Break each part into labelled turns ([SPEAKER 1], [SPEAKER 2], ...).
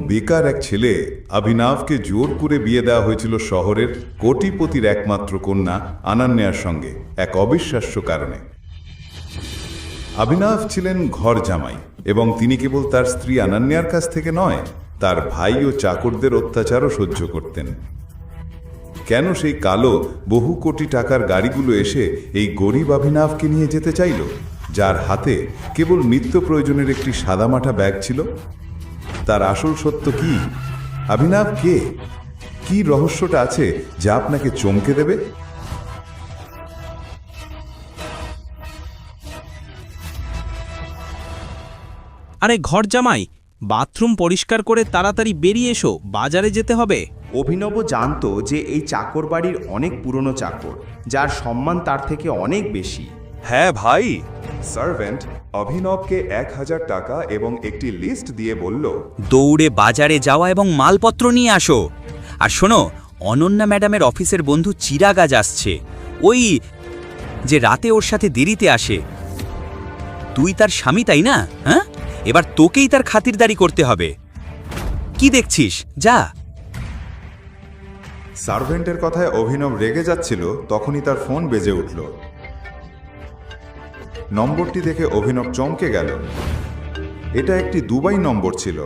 [SPEAKER 1] বেকার এক ছেলে অভিনবকে জোর করে বিয়ে দেওয়া হয়েছিল শহরের কোটিপতির একমাত্র কন্যা অনন্যার সঙ্গে এক অবিশ্বাস্য কারণে। অভিনব ছিলেন ঘর জামাই এবং তিনি কেবল তার স্ত্রী অনন্যার কাছ থেকে নয়, তার ভাই ও চাকরদের অত্যাচারও সহ্য করতেন। কেন সেই কালো বহু কোটি টাকার গাড়িগুলো এসে এই গরিব অভিনবকে নিয়ে যেতে চাইল, যার হাতে কেবল নিত্য প্রয়োজনের একটি সাদামাটা ব্যাগ ছিল? তার আসল সত্য কি? অভিনব কে? কি রহস্যটা আছে যা আপনাকে চমকে দেবে?
[SPEAKER 2] আরে ঘর জামাই, বাথরুম পরিষ্কার করে তাড়াতাড়ি বেরিয়ে এসো, বাজারে যেতে হবে।
[SPEAKER 3] অভিনব জানতো যে এই চাকর বাড়ির অনেক পুরনো চাকর, যার সম্মান তার থেকে অনেক বেশি।
[SPEAKER 4] হ্যাঁ ভাই। সার্ভেন্ট অভিনবকে 1000 টাকা এবং একটি লিস্ট দিয়ে বলল,
[SPEAKER 5] দৌড়ে বাজারে যাওয়া এবং মালপত্র নিয়ে আসো। আর শোনো, অনন্যা ম্যাডামের অফিসের বন্ধু চিরাগ আজ আসছে, ওই যে রাতে ওর সাথে দেরিতে আসে। তুই তার স্বামী, তাই না? হ্যাঁ, এবার তোকেই তার খাতিরদারি করতে হবে। কি দেখছিস, যা।
[SPEAKER 1] সার্ভেন্টের কথায় অভিনব রেগে যাচ্ছিল, তখনই তার ফোন বেজে উঠল। নম্বরটি দেখে অভিনব চমকে গেল। এটা একটি দুবাই নম্বর ছিল।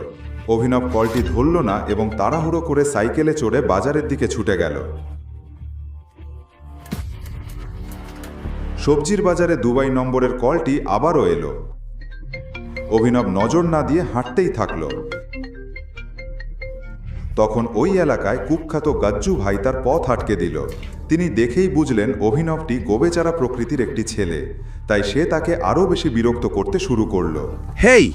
[SPEAKER 1] অভিনব কলটি ধরল না এবং তাড়াহুড়ো করে সাইকেলে চড়ে বাজারের দিকে ছুটে গেল। সবজির বাজারে দুবাই নম্বরের কলটি আবারও এলো। অভিনব নজর না দিয়ে হাঁটতেই থাকল। তখন ওই এলাকায় কুখ্যাত গাজ্জু ভাই তার পথ আটকে দিল। তিনি দেখেই বুঝলেন অভিনবটি গোবেচারা প্রকৃতির একটি ছেলে, তাই সে তাকে আরও বেশি বিরক্ত করতে শুরু করল।
[SPEAKER 4] হেই,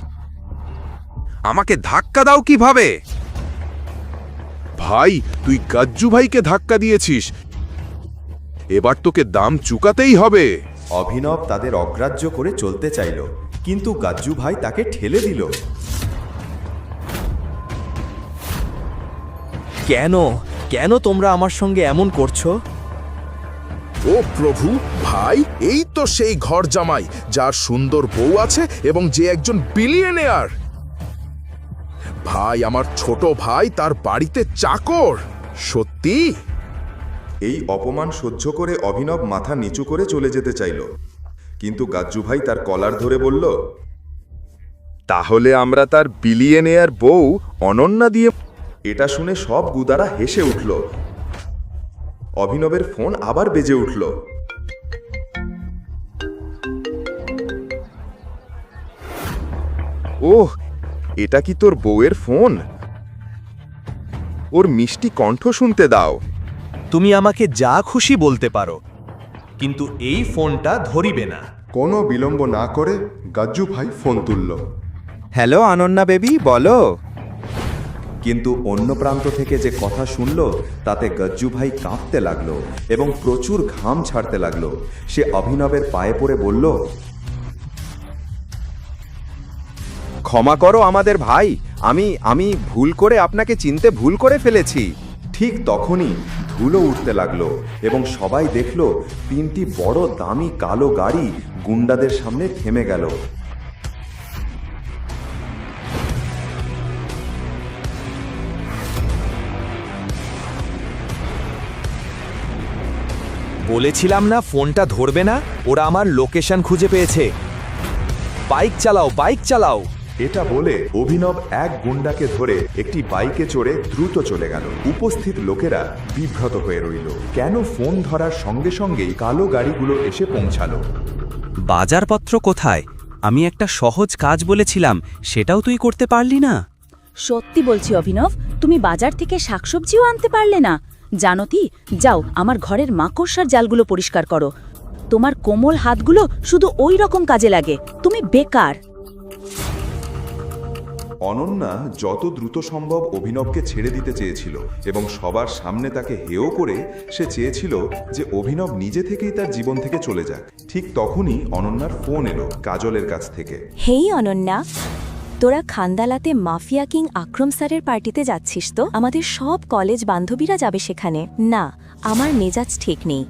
[SPEAKER 4] আমাকে ধাক্কা দাও কিভাবে? ভাই, তুই গাজ্জু ভাইকে ধাক্কা দিয়েছিস, এবার তোকে দাম চুকাতেই হবে।
[SPEAKER 3] অভিনব তাদের অগ্রাহ্য করে চলতে চাইল, কিন্তু গাজ্জু ভাই তাকে ঠেলে দিল।
[SPEAKER 6] কেন কেন তোমরা আমার সঙ্গে এমন করছো?
[SPEAKER 7] ও প্রভু, ভাই এই তো সেই ঘর জামাই যার সুন্দর বউ আছে এবং যে একজন বিলিয়নিয়ার। ভাই, আমার ছোট ভাই তার বাড়িতে চাকর। সত্যি?
[SPEAKER 1] এই অপমান সহ্য করে অভিনব মাথা নিচু করে চলে যেতে চাইল, কিন্তু গাজ্জু ভাই তার কলার ধরে বলল,
[SPEAKER 4] তাহলে আমরা তার বিলিয়নিয়ার বউ অনন্যা দিয়ে।
[SPEAKER 1] এটা শুনে সব গুদারা হেসে উঠল। অভিনবের ফোন আবার বেজে উঠল।
[SPEAKER 4] ওহ, এটা কি তোর বউয়ের ফোন? ওর মিষ্টি কণ্ঠ শুনতে দাও।
[SPEAKER 6] তুমি আমাকে যা খুশি বলতে পারো, কিন্তু এই ফোনটা ধরিবে না।
[SPEAKER 1] কোনো বিলম্ব না করে গাজ্জু ভাই ফোন তুলল।
[SPEAKER 3] হ্যালো অনন্যা বেবি, বলো। কিন্তু অন্য প্রান্ত থেকে যে কথা শুনল তাতে গজ্জু ভাই কাঁপতে লাগলো এবং প্রচুর ঘাম ছাড়তে লাগলো। সে অভিনবের পায়ে পড়ে বলল, ক্ষমা করো আমাদের ভাই, আমি ভুল করে আপনাকে চিনতে ভুল করে ফেলেছি। ঠিক তখনই ধুলো উঠতে লাগলো এবং সবাই দেখল 3টি বড় দামি কালো গাড়ি গুন্ডাদের সামনে থেমে গেল।
[SPEAKER 6] বলেছিলাম না ফোনটা ধরবে না? ওরা আমার লোকেশন খুঁজে পেয়েছে। বাইক চালাও, বাইক চালাও।
[SPEAKER 1] এটা বলে অভিনব এক গুন্ডাকে ধরে একটি বাইকে চড়ে দ্রুত চলে গেল। উপস্থিত লোকেরা বিভ্রত হয়ে রইল। কেন ফোন ধরার সঙ্গে সঙ্গেই কালো গাড়িগুলো এসে পৌঁছালো?
[SPEAKER 5] বাজারপত্র কোথায়? আমি একটা সহজ কাজ বলেছিলাম, সেটাও তুই করতে পারলি না।
[SPEAKER 8] সত্যি বলছি অভিনব, তুমি বাজার থেকে শাকসবজিও আনতে পারলে না। জানো কি, যাও আমার ঘরের মাকড়সার জালগুলো পরিষ্কার করো। তোমার কোমল হাতগুলো শুধু ওই রকম কাজে লাগে। তুমি বেকার।
[SPEAKER 1] অনন্যা যত দ্রুত সম্ভব অভিনবকে ছেড়ে দিতে চেয়েছিল এবং সবার সামনে তাকে হেয় করে সে চেয়েছিল যে অভিনব নিজে থেকেই তার জীবন থেকে চলে যাক। ঠিক তখনই অনন্যার ফোন এলো কাজলের কাছ থেকে।
[SPEAKER 8] হেই অনন্যা, তোরা খান্দালাতে মাফিয়া কিং আক্রম স্যারের পার্টিতে যাচ্ছিস তো? আমাদের সব কলেজ বান্ধবীরা যাবে সেখানে। না, আমার মেজাজ ঠিক নেই।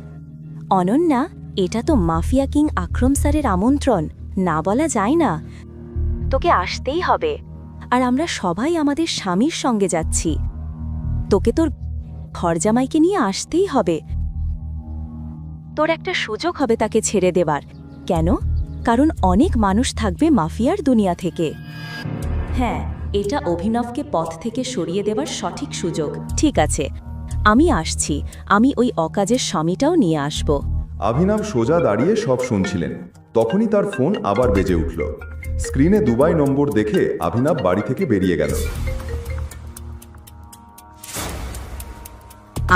[SPEAKER 8] অনন্যা, এটা তো মাফিয়া কিং আক্রম স্যারের আমন্ত্রণ, না বলা যায় না। তোকে আসতেই হবে। আর আমরা সবাই আমাদের স্বামীর সঙ্গে যাচ্ছি। তোকে তোর ঘরজামাইকে নিয়ে আসতেই হবে। তোর একটা সুযোগ হবে তাকে ছেড়ে দেবার। কেন? কারণ অনেক মানুষ থাকবে মাফিয়ার দুনিয়া থেকে। হ্যাঁ, এটা অভিনবকে পথ থেকে সরিয়ে দেবার সঠিক সুযোগ। ঠিক আছে, আমি আসছি। আমি ওই অকাজের স্বামীটাও নিয়ে আসব।
[SPEAKER 4] অভিনব সোজা দাঁড়িয়ে সব শুনছিলেন। তখনই তার ফোন আবার বেজে উঠল। স্ক্রিনে দুবাই নম্বর দেখে অভিনব বাড়ি থেকে বেরিয়ে গেল।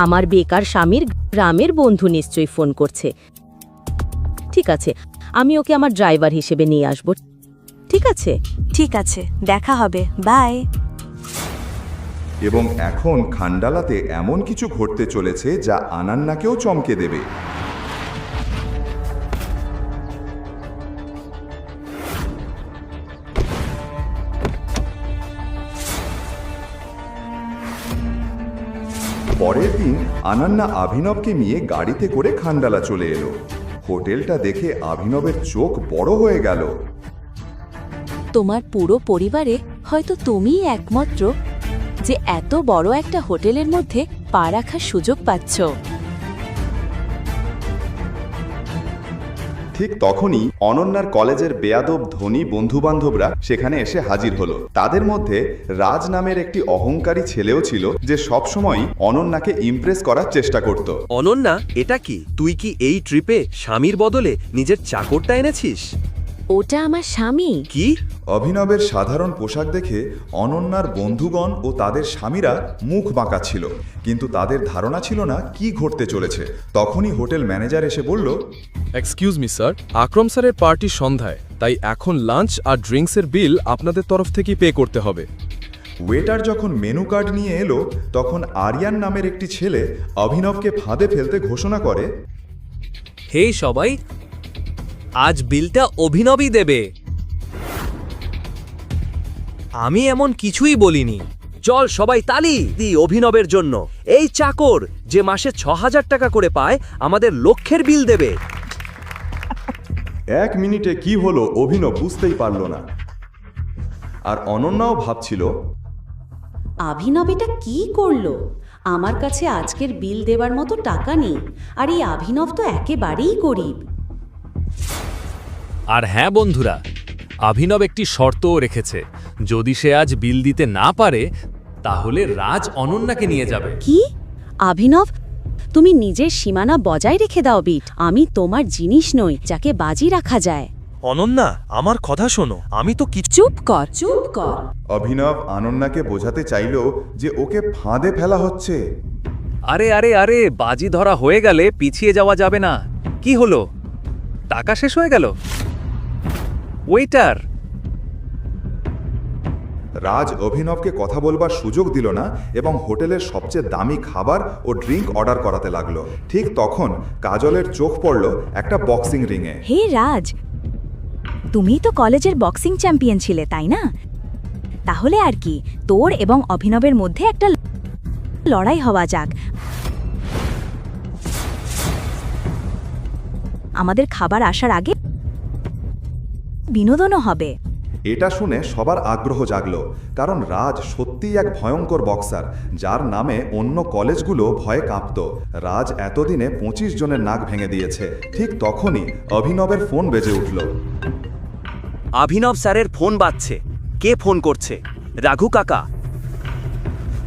[SPEAKER 9] আমার বেকার স্বামীর গ্রামের বন্ধু নিশ্চয়ই ফোন করছে। ঠিক আছে, আমি ওকে আমার ড্রাইভার হিসেবে নিয়ে আসব। ঠিক আছে?
[SPEAKER 8] ঠিক আছে, দেখা হবে। বাই।
[SPEAKER 4] এবং এখন খান্ডালাতে এমন কিছু ঘটতে চলেছে যা আনান্নাকেও চমকে দেবে। পরের দিন আনান্না অভিনবকে নিয়ে গাড়িতে করে খান্ডালা চলে এলো। হোটেলটা দেখে অভিনবের চোখ বড় হয়ে গেল।
[SPEAKER 8] তোমার পুরো পরিবারে হয়তো তুমিই একমাত্র যে এত বড় একটা হোটেলের মধ্যে পা রাখার সুযোগ পাচ্ছ।
[SPEAKER 4] ঠিক তখনই অনন্যার কলেজের বেয়াদব ধনী বন্ধুবান্ধবরা সেখানে এসে হাজির হলো। তাদের মধ্যে রাজ নামের একটি অহংকারী ছেলেও ছিল, যে সবসময় অনন্যাকে ইমপ্রেস করার চেষ্টা করত।
[SPEAKER 6] অনন্যা, এটা কি? তুই কি এই ট্রিপে স্বামীর বদলে নিজের চাকরটা এনেছিস?
[SPEAKER 9] ওটা আমার স্বামী।
[SPEAKER 6] কি?
[SPEAKER 4] অভিনবের সাধারণ পোশাক দেখে অনন্যার বন্ধুগণ ও তাদের স্বামীরা মুখ বাঁকা ছিল, কিন্তু তাদের ধারণা ছিল না কি ঘটতে চলেছে। তখনই হোটেল ম্যানেজার এসে বলল,
[SPEAKER 10] এক্সকিউজ মি স্যার, আকরম স্যারের পার্টি সন্ধ্যায়, তাই এখন লাঞ্চ আর ড্রিঙ্কসের বিল আপনাদের তরফ থেকেই পে করতে হবে।
[SPEAKER 4] ওয়েটার যখন মেনু কার্ড নিয়ে এলো, তখন আরিয়ান নামের একটি ছেলে অভিনবকে ফাঁদে ফেলতে ঘোষণা করে,
[SPEAKER 6] হে সবাই, আজ বিলটা অভিনবই দেবে। আমি এমন কিছুই বলিনি। চল সবাই তালি দি অভিনবের জন্য। এই চাকর যে মাসে ৬,০০০ টাকা করে পায়, আমাদের লক্ষের বিল দেবে।
[SPEAKER 4] 1 মিনিটে কি হলো অভিনব বুঝতেই পারল না। আর অনন্যাও ভাবছিল,
[SPEAKER 11] অভিনব এটা কি করলো? আমার কাছে আজকের বিল দেবার মতো টাকা নেই, আর এই অভিনব তো একেবারেই গরিব।
[SPEAKER 10] আর হ্যাঁ বন্ধুরা, অভিনব একটি শর্তও রেখেছে। যদি সে আজ বিল দিতে না পারে, তাহলে রাজ অনন্যাকে নিয়ে যাবে।
[SPEAKER 11] কি? অভিনব, তুমি নিজের সীমানা বজায় রেখে দাও বিট। আমি তোমার জিনিস নই যাকে বাজি রাখা যায়।
[SPEAKER 6] অনন্যা, আমার কথা শোনো, আমি তো কিছু।
[SPEAKER 11] চুপ কর, চুপ কর।
[SPEAKER 4] অভিনব অনন্যাকে বোঝাতে চাইল যে ওকে ফাঁদে ফেলা হচ্ছে।
[SPEAKER 6] আরে আরে আরে, বাজি ধরা হয়ে গেলে পিছিয়ে যাওয়া যাবে না। কি হলো? টাকা শেষ হয়ে গেল? ওয়েটার!
[SPEAKER 4] রাজ অভিনবকে কথা বলবার সুযোগ দিল না এবং হোটেলের সবচেয়ে দামি খাবার ও ড্রিঙ্ক অর্ডার করাতে লাগলো। ঠিক তখন কাজলের চোখ পড়ল একটা বক্সিং রিংয়ে।
[SPEAKER 8] হে রাজ, তুমি তো কলেজের বক্সিং চ্যাম্পিয়ন ছিলে, তাই না? তাহলে আর কি, তোর এবং অভিনবের মধ্যে একটা লড়াই হওয়া যাক। আমাদের খাবার আসার আগে বিনোদনও হবে।
[SPEAKER 4] এটা শুনে সবার আগ্রহ জাগলো, কারণ রাজ সত্যিই এক ভয়ঙ্কর বক্সার, যার নামে অন্য কলেজগুলো ভয়ে কাঁপত। রাজ এতদিনে 25 জনের নাক ভেঙে দিয়েছে। ঠিক তখনই অভিনবের ফোন বেজে উঠল।
[SPEAKER 5] অভিনব স্যারের ফোন বাজছে। কে ফোন করছে? রাঘু কাকা।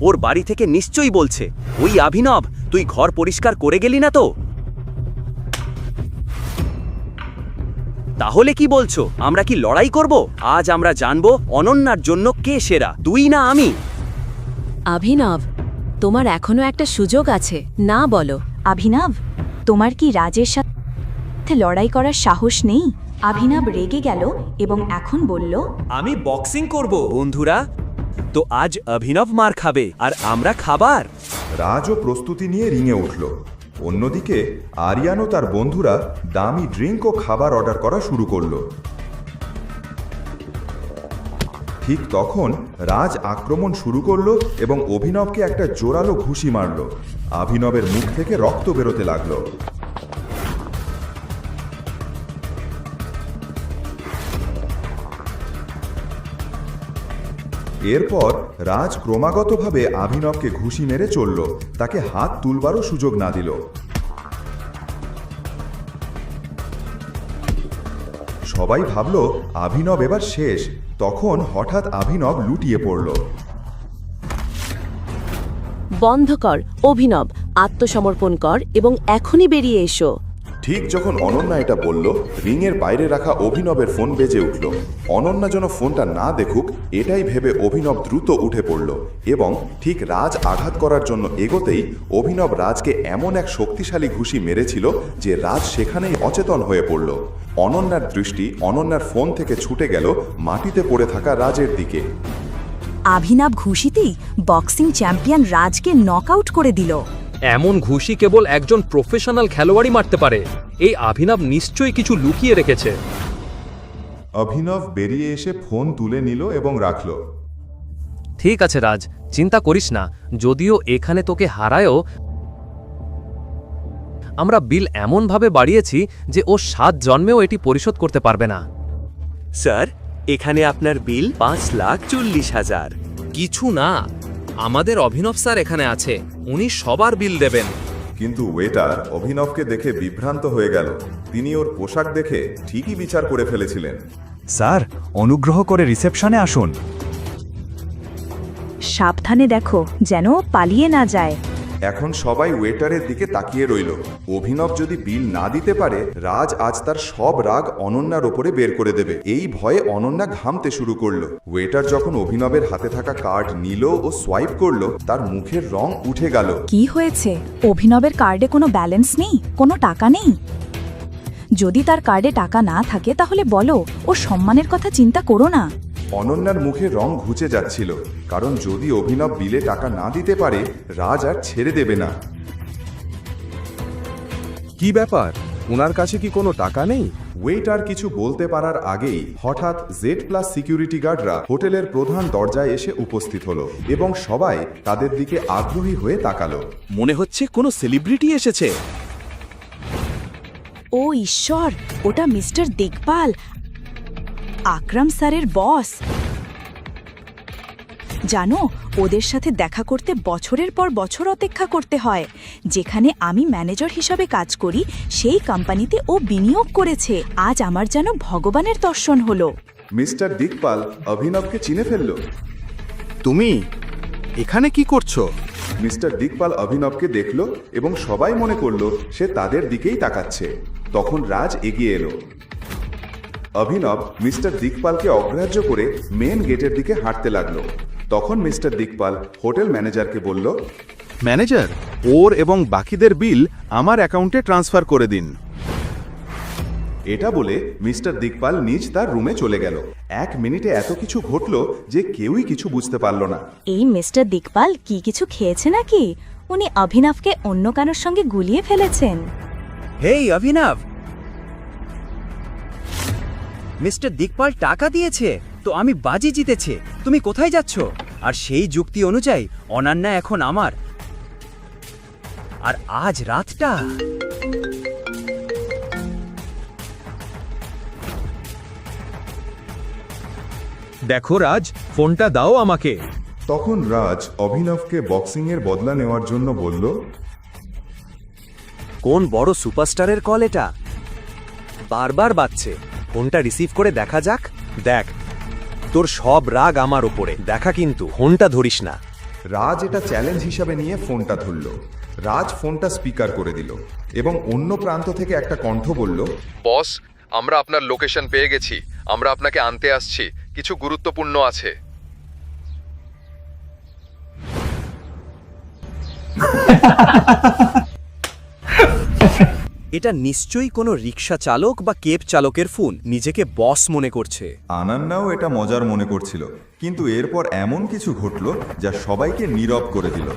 [SPEAKER 5] ওর বাড়ি থেকে নিশ্চয়ই বলছে, ওই অভিনব, তুই ঘর পরিষ্কার করে গেলি না তো? তাহলে কি বলছো, আমরা কি লড়াই করব? আজ আমরা জানবো অনন্যার জন্য কে সেরা, তুই না আমি।
[SPEAKER 9] অভিনব, তোমার এখনো একটা সুযোগ আছে, না বলো?
[SPEAKER 8] অভিনব, তোমার কি রাজের সাথে লড়াই করার সাহস নেই? অভিনব রেগে গেল এবং এখন বলল,
[SPEAKER 5] আমি বক্সিং করব। বন্ধুরা, তো আজ অভিনব মার খাবে আর আমরা খাবার।
[SPEAKER 4] রাজও প্রস্তুতি নিয়ে রিংয়ে উঠল। অন্যদিকে আরিয়ান ও তার বন্ধুরা দামি ড্রিঙ্ক ও খাবার অর্ডার করা শুরু করল। ঠিক তখন রাজ আক্রমণ শুরু করলো এবং অভিনবকে একটা জোরালো ঘুষি মারল। অভিনবের মুখ থেকে রক্ত বেরোতে লাগলো। এরপর রাজ ক্রমাগতভাবে অভিনবকে ঘুষি মেরে চলল, তাকে হাত তুলবারও সুযোগ না দিল। সবাই ভাবল অভিনব এবার শেষ। তখন হঠাৎ অভিনব লুটিয়ে পড়ল।
[SPEAKER 9] বন্ধ কর অভিনব, আত্মসমর্পণ কর এবং এখনই বেরিয়ে এসো।
[SPEAKER 4] ঠিক যখন অনন্যা এটা বলল, রিংয়ের বাইরে রাখা অভিনবের ফোন বেজে উঠল। অনন্যা যেন ফোনটা না দেখুক এটাই ভেবে অভিনব দ্রুত উঠে পড়ল এবং ঠিক রাজ আঘাত করার জন্য এগোতেই অভিনব রাজকে এমন এক শক্তিশালী ঘুষি মেরেছিল যে রাজ সেখানেই অচেতন হয়ে পড়ল। অনন্যার দৃষ্টি অনন্যার ফোন থেকে ছুটে গেল মাটিতে পড়ে থাকা রাজের দিকে।
[SPEAKER 8] অভিনব ঘুষিতেই বক্সিং চ্যাম্পিয়ন রাজকে নকআউট করে দিল।
[SPEAKER 6] এমন ঘুষি কেবল একজন প্রফেশনাল খেলোয়াড়ই মারতে পারে। এই অভিনব নিশ্চয়ই কিছু লুকিয়ে রেখেছে।
[SPEAKER 4] অভিনব বেরিয়ে এসে ফোন তুলে নিল এবং রাখল।
[SPEAKER 6] ঠিক আছে রাজ, চিন্তা করিস না। যদিও এখানে তোকে হারায়ও, আমরা বিল এমনভাবে বাড়িয়েছি যে ও 7 জন্মেও এটি পরিশোধ করতে পারবে না।
[SPEAKER 5] স্যার, এখানে আপনার বিল 5,40,000।
[SPEAKER 10] কিছু না, আমাদের অভিনব স্যার এখানে আছে, উনি সবার বিল দেবেন।
[SPEAKER 4] কিন্তু ওয়েটার অভিনবকে দেখে বিভ্রান্ত হয়ে গেল। তিনি ওর পোশাক দেখে ঠিকই বিচার করে ফেলেছিলেন।
[SPEAKER 12] স্যার, অনুগ্রহ করে রিসেপশনে আসুন।
[SPEAKER 8] সাবধানে দেখো যেন পালিয়ে না যায়।
[SPEAKER 4] এখন সবাই ওয়েটারের দিকে তাকিয়ে রইল। অভিনব যদি বিল না দিতে পারে, রাজ আজ তার সব রাগ অনন্যার ওপরে বের করে দেবে। এই ভয়ে অনন্যা ঘামতে শুরু করলো। ওয়েটার যখন অভিনবের হাতে থাকা কার্ড নিল ও সোয়াইপ করলো, তার মুখের রং উঠে গেল।
[SPEAKER 8] কি হয়েছে? অভিনবের কার্ডে কোনো ব্যালেন্স নেই, কোনো টাকা নেই? যদি তার কার্ডে টাকা না থাকে তাহলে বলো, ও সম্মানের কথা চিন্তা করো না।
[SPEAKER 4] অনন্যার মুখে রং ঘুচে যাচ্ছিল, কারণ যদি অভিনব বিলে টাকা না দিতে পারে, রাজ আর ছেড়ে দেবে না।
[SPEAKER 7] কি ব্যাপার, ওনার কাছে কি কোনো টাকা নেই?
[SPEAKER 4] ওয়েটার কিছু বলতে পারার আগেই হঠাৎ Z+ সিকিউরিটি গার্ডরা হোটেলের প্রধান দরজায় এসে উপস্থিত হলো এবং সবাই তাদের দিকে আগ্রহী হয়ে তাকালো।
[SPEAKER 5] মনে হচ্ছে কোনো সেলিব্রিটি এসেছে।
[SPEAKER 8] ও ঈশ্বর, ওটা মিস্টার দেখভাল, আকরাম স্যারের বস। জানো, ওদের সাথে দেখা করতে বছরের পর বছর অপেক্ষা করতে হয়। যেখানে আমি ম্যানেজার হিসাবে কাজ করি সেই কোম্পানিতে ও বিনিয়োগ করেছে। আজ আমার যেন ভগবানের দর্শন হলো।
[SPEAKER 4] মিস্টার দিকপাল অভিনবকে চিনে ফেলল।
[SPEAKER 7] তুমি এখানে কি করছো?
[SPEAKER 4] মিস্টার দিকপাল অভিনবকে দেখল এবং সবাই মনে করল সে তাদের দিকেই তাকাচ্ছে। তখন রাজ এগিয়ে এলো। অভিনব মিস্টার দিকপালকে অগ্রাহ্য করে মেন গেটের দিকে হাঁটতে লাগলো। তখন মিস্টার দিকপাল হোটেল ম্যানেজারকে বলল,
[SPEAKER 7] ম্যানেজার, ওর এবং বাকিদের বিল আমার অ্যাকাউন্টে ট্রান্সফার করে দিন।
[SPEAKER 4] এটা বলে মিস্টার দিকপাল নিজ তার রুমে চলে গেল। 1 মিনিটে এত কিছু ঘটল যে কেউই কিছু বুঝতে পারল না।
[SPEAKER 8] এই মিস্টার দিকপাল কি কিছু খেয়েছে নাকি? উনি অভিনবকে অন্য কারোর সঙ্গে গুলিয়ে ফেলেছেন।
[SPEAKER 5] হেই অভিনব, মিস্টার দিকপাল টাকা দিয়েছে তো আমি বাজি জিতেছে। তুমি কোথায় যাচ্ছ? আর সেই যুক্তি অনুযায়ী অনন্যা এখন আমার। আর আজ রাতটা
[SPEAKER 6] দেখো রাজ, ফোনটা দাও আমাকে।
[SPEAKER 4] তখন রাজ অভিনবকে বক্সিংয়ের বদলা নেওয়ার জন্য বলল,
[SPEAKER 5] কোন বড় সুপারস্টারের কল এটা? বারবার বাজছে। ফোনটা রিসিভ করে দেখা যাক।
[SPEAKER 6] দেখ, তোর সব রাগ আমার উপরে। দেখা, কিন্তু ফোনটা ধরিস না।
[SPEAKER 4] রাজ এটা চ্যালেঞ্জ হিসাবে নিয়ে ফোনটা ধরল। রাজ ফোনটা স্পিকার করে দিল এবং অন্য প্রান্ত থেকে একটা কণ্ঠ বলল,
[SPEAKER 13] বস, আমরা আপনার লোকেশন পেয়ে গেছি। আমরা আপনাকে আনতে আসছি। কিছু গুরুত্বপূর্ণ আছে।
[SPEAKER 5] এটা নিশ্চয়ই কোনো রিক্সা চালক বা কেব চালকের ফোন। নিজেকে বস মনে করছে।
[SPEAKER 4] আনান্নাও এটা মজার মনে করছিল, কিন্তু এরপর এমন কিছু ঘটল যা সবাইকে নীরব করে দিল।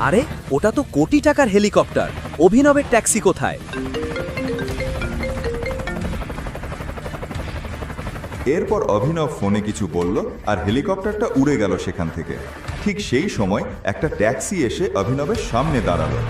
[SPEAKER 5] আরে, ওটা তো কোটি টাকার হেলিকপ্টার। অভিনবের ট্যাক্সি কোথায়?
[SPEAKER 4] এরপর অভিনব ফোনে কিছু বলল আর হেলিকপ্টারটা উড়ে গেল সেখান থেকে। ঠিক সেই সময় একটা ট্যাক্সি এসে অভিনবের সামনে দাঁড়ালো।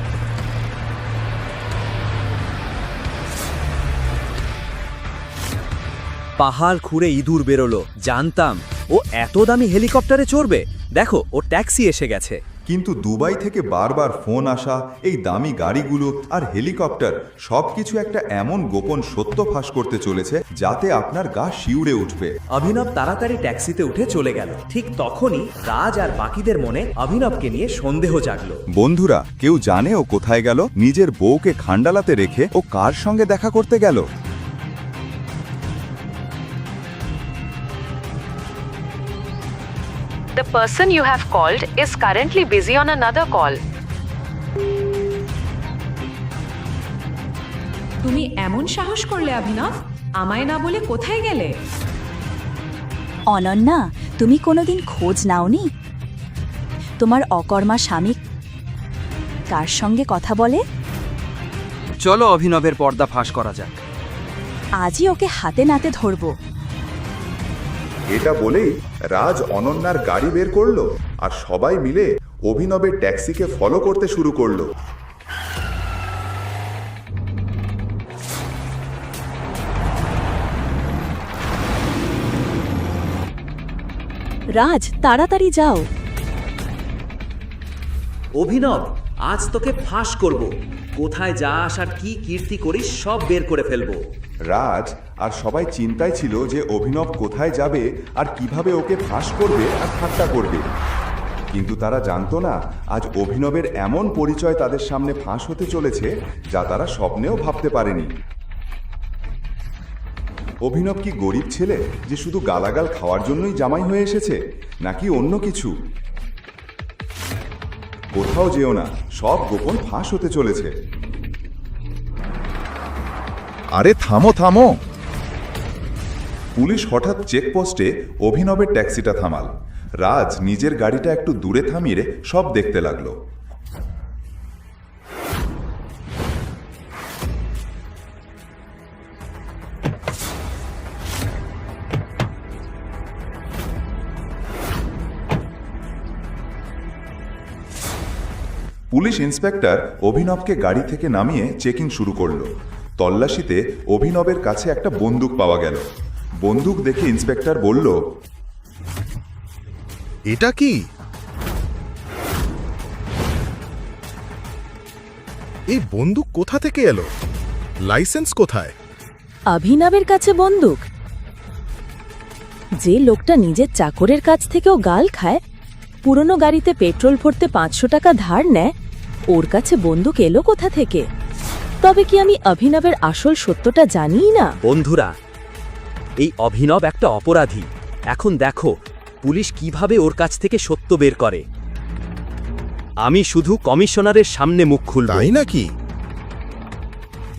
[SPEAKER 6] পাহাড় খুঁড়ে ইঁদুর বেরোলো, জানতাম ও এত দামি হেলিকপ্টারে চড়বে। দেখো, ও ট্যাক্সি এসে গেছে।
[SPEAKER 4] কিন্তু দুবাই থেকে বারবার ফোন আসা, এই দামি গাড়িগুলো আর হেলিকপ্টার সবকিছু একটা এমন গোপন সত্য ফাঁস করতে চলেছে যাতে আপনার গা শিউরে উঠবে।
[SPEAKER 6] অভিনব তাড়াতাড়ি ট্যাক্সিতে উঠে চলে গেল। ঠিক তখনই রাজ আর বাকিদের মনে অভিনবকে নিয়ে সন্দেহ জাগলো।
[SPEAKER 4] বন্ধুরা, কেউ জানে ও কোথায় গেল? নিজের বউকে খান্ডালাতে রেখে ও কার সঙ্গে দেখা করতে গেল?
[SPEAKER 14] The person you have called is currently busy on another call.
[SPEAKER 11] তুমি এমন সাহস করলে অভিনব? আমায় না বলে কোথায় গেলে?
[SPEAKER 8] অনন্যা, তুমি কোনোদিন খোঁজ নাওনি তোমার অকর্মা স্বামী কার সঙ্গে কথা বলে?
[SPEAKER 6] চলো অভিনবের পর্দা ফাঁস করা যাক।
[SPEAKER 8] আজই ওকে হাতে নাতে ধরবো।
[SPEAKER 1] এটা বলেই রাজ অনন্যার গাড়ি বের করলো আর সবাই মিলে অভিনবের ট্যাক্সিকে ফলো করতে শুরু করলো।
[SPEAKER 8] রাজ, তাড়াতাড়ি যাও।
[SPEAKER 6] অভিনব, আজ তোকে ফাঁস করব। কোথায় যাস আর কি কীর্তি করিস সব বের করে ফেলবো।
[SPEAKER 4] রাজ আর সবাই চিন্তায় ছিল যে অভিনব কোথায় যাবে আর কিভাবে ওকে ফাঁস করবে আর ঠাট্টা করবে। কিন্তু তারা জানতো না আজ অভিনবের এমন পরিচয় তাদের সামনে ফাঁস হতে চলেছে যা তারা স্বপ্নেও ভাবতে পারেনি। অভিনব কি গরিব ছেলে যে শুধু গালাগাল খাওয়ার জন্যই জামাই হয়ে এসেছে, নাকি অন্য কিছু? কোথাও যেও না, সব গোপন ফাঁস হতে চলেছে।
[SPEAKER 1] আরে থামো থামো! পুলিশ হঠাৎ চেকপোস্টে অভিনবের ট্যাক্সিটা থামাল। রাজ নিজের গাড়িটা একটু দূরে থামিয়ে সব দেখতে লাগলো। পুলিশ ইন্সপেক্টর অভিনবকে গাড়ি থেকে নামিয়ে চেকিং শুরু করলো। তল্লাশিতে অভিনবের কাছে একটা বন্দুক পাওয়া গেল। বন্দুক দেখে ইন্সপেক্টর বলল,
[SPEAKER 7] এটা কি? এই বন্দুক কোথা থেকে এলো? লাইসেন্স কোথায়?
[SPEAKER 9] অভিনবের কাছে বন্দুক? যে লোকটা নিজের চাকরের কাছ থেকেও গাল খায়, পুরনো গাড়িতে পেট্রোল ভরতে 500 টাকা ধার নেয়, ওর কাছে বন্দুক এলো কোথা থেকে? তবে কি আমি অভিনবের আসল সত্যটা জানিই না?
[SPEAKER 6] বন্ধুরা, এই অভিনব একটা অপরাধী। এখন দেখো পুলিশ কিভাবে ওর কাছ থেকে সত্য বের করে। আমি শুধু কমিশনারের সামনে মুখ খুলব।
[SPEAKER 7] তাই নাকি?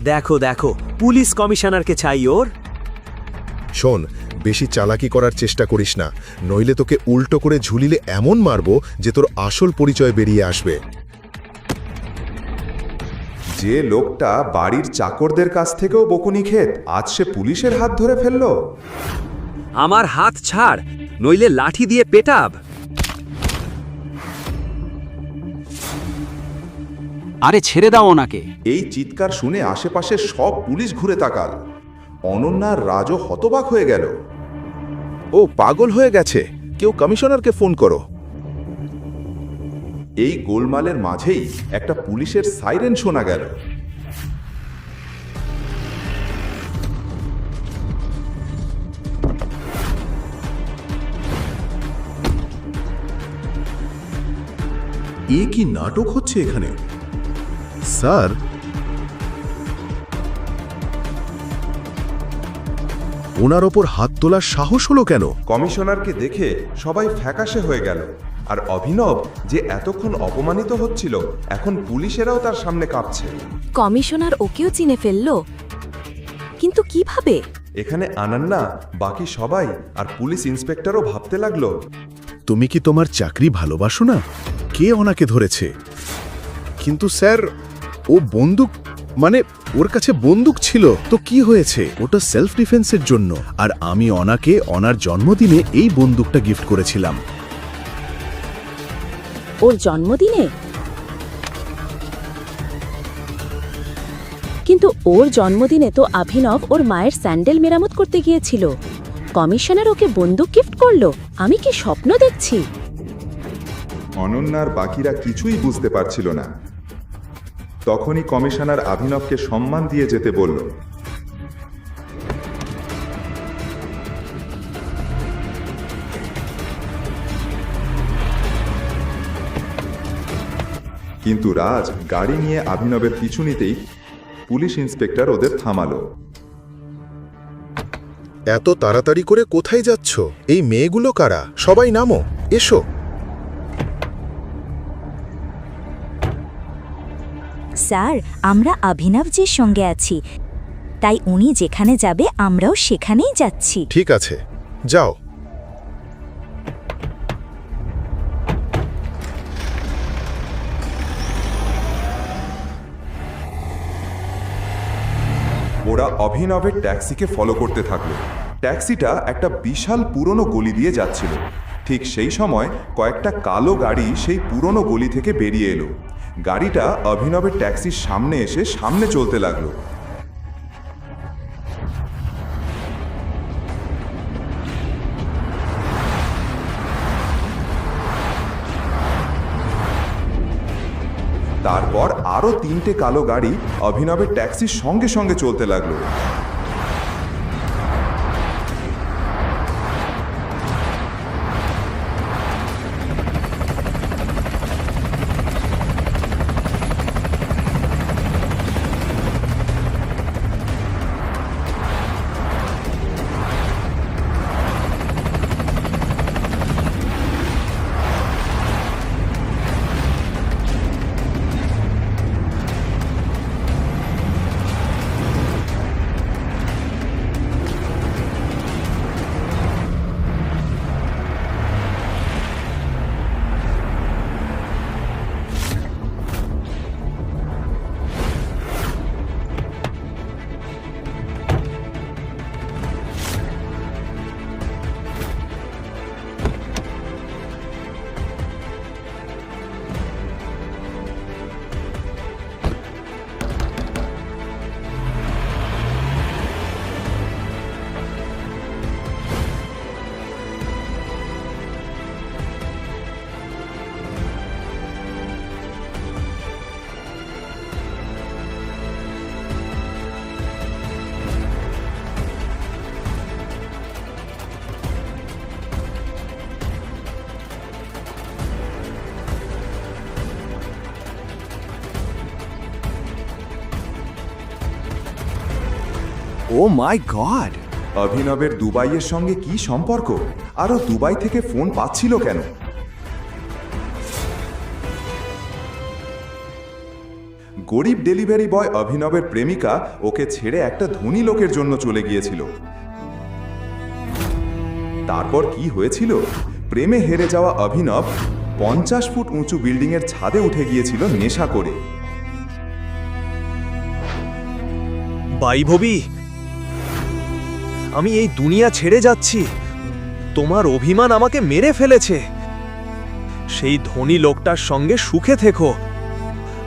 [SPEAKER 6] দেখো দেখো, পুলিশ কমিশনারকে চাই ওর।
[SPEAKER 7] শোন, বেশি চালাকি করার চেষ্টা করিস না, নইলে তোকে উল্টো করে ঝুলিলে এমন মারবো যে তোর আসল পরিচয় বেরিয়ে আসবে।
[SPEAKER 4] যে লোকটা বাড়ির চাকরদের কাছ থেকেও বকুনি খেত, আজ সে পুলিশের হাত ধরে ফেলল।
[SPEAKER 6] আমার হাত ছাড়, নইলে লাঠি দিয়ে পেটাব।
[SPEAKER 5] আরে ছেড়ে দাও ওনাকে।
[SPEAKER 4] এই চিৎকার শুনে আশেপাশে সব পুলিশ ঘুরে তাকাল। অনন্যার রাজও হতবাক হয়ে গেল।
[SPEAKER 7] ও পাগল হয়ে গেছে, কেউ কমিশনারকে ফোন করো।
[SPEAKER 4] এই গোলমালের মাঝেই একটা পুলিশের সাইরেন শোনা গেল।
[SPEAKER 1] এ কি নাটক হচ্ছে এখানে?
[SPEAKER 7] স্যার, ওনার ওপর হাত তোলার সাহস হলো কেন?
[SPEAKER 4] কমিশনারকে দেখে সবাই ফ্যাকাশে হয়ে গেল। আর অভিনব যে এতক্ষণ অপমানিত হচ্ছিল, এখন পুলিশেরাও তার সামনে কাঁপছে।
[SPEAKER 8] কমিশনার ওকেও চিনে ফেললো, কিন্তু কিভাবে?
[SPEAKER 4] এখানে অনন্যা, বাকি সবাই আর পুলিশ ইন্সপেক্টরও ভাবতে লাগলো,
[SPEAKER 7] তুমি কি তোমার চাকরি ভালোবাসো না? কে ওনাকে ধরেছে? কিন্তু স্যার, ও বন্দুক মানে ওর কাছে বন্দুক ছিল তো কি হয়েছে, ওটা সেলফ ডিফেন্সের জন্য। আর আমি অনাকে অনার জন্মদিনে এই বন্দুকটা গিফট করেছিলাম।
[SPEAKER 9] ওর জন্মদিনে? কিন্তু ওর জন্মদিনে তো অভিনব ওর মায়ের স্যান্ডেল মেরামত করতে গিয়েছিল। কমিশনার ওকে বন্দুক গিফট করলো? আমি কি স্বপ্ন দেখছি?
[SPEAKER 4] অনন্যার বাকিরা কিছুই বুঝতে পারছিল না। তখনই কমিশনার অভিনবকে সম্মান দিয়ে যেতে বলল। কিন্তু রাজ গাড়ি নিয়ে অভিনবের পিছু নিতেই পুলিশ ইন্সপেক্টর ওদের থামালো।
[SPEAKER 7] এত তাড়াতাড়ি করে কোথায় যাচ্ছ? এই মেয়েগুলো কারা? সবাই নামো, এসো।
[SPEAKER 8] স্যার, আমরা অভিনবজির সঙ্গে আছি, তাই উনি যেখানে যাবে আমরাও সেখানেই যাচ্ছি।
[SPEAKER 7] ঠিক আছে, যাও।
[SPEAKER 4] ওরা অভিনবের ট্যাক্সিকে ফলো করতে থাকলো। ট্যাক্সিটা একটা বিশাল পুরনো গলি দিয়ে যাচ্ছিল। ঠিক সেই সময় কয়েকটা কালো গাড়ি সেই পুরনো গলি থেকে বেরিয়ে এলো। গাড়িটা অভিনবের ট্যাক্সির সামনে এসে সামনে চলতে লাগলো। তারপর আরো 3টে কালো গাড়ি অভিনবের ট্যাক্সির সঙ্গে সঙ্গে চলতে লাগলো। ও মাই গড! অভিনবের দুবাইয়ের সঙ্গে কি সম্পর্ক? আরও দুবাই থেকে ফোন পাচ্ছিল কেন? গরিব ডেলিভারি বয় অভিনবের প্রেমিকা ওকে ছেড়ে একটা ধনী লোকের জন্য চলে গিয়েছিল। তারপর কি হয়েছিল? প্রেমে হেরে যাওয়া অভিনব 50 ফুট উঁচু বিল্ডিংয়ের ছাদে উঠে গিয়েছিল নেশা করে।
[SPEAKER 6] বাইভবী, আমি এই দুনিয়া ছেড়ে যাচ্ছি। তোমার অভিমান আমাকে মেরে ফেলেছে। সেই ধনী লোকটার সঙ্গে সুখে থেকো।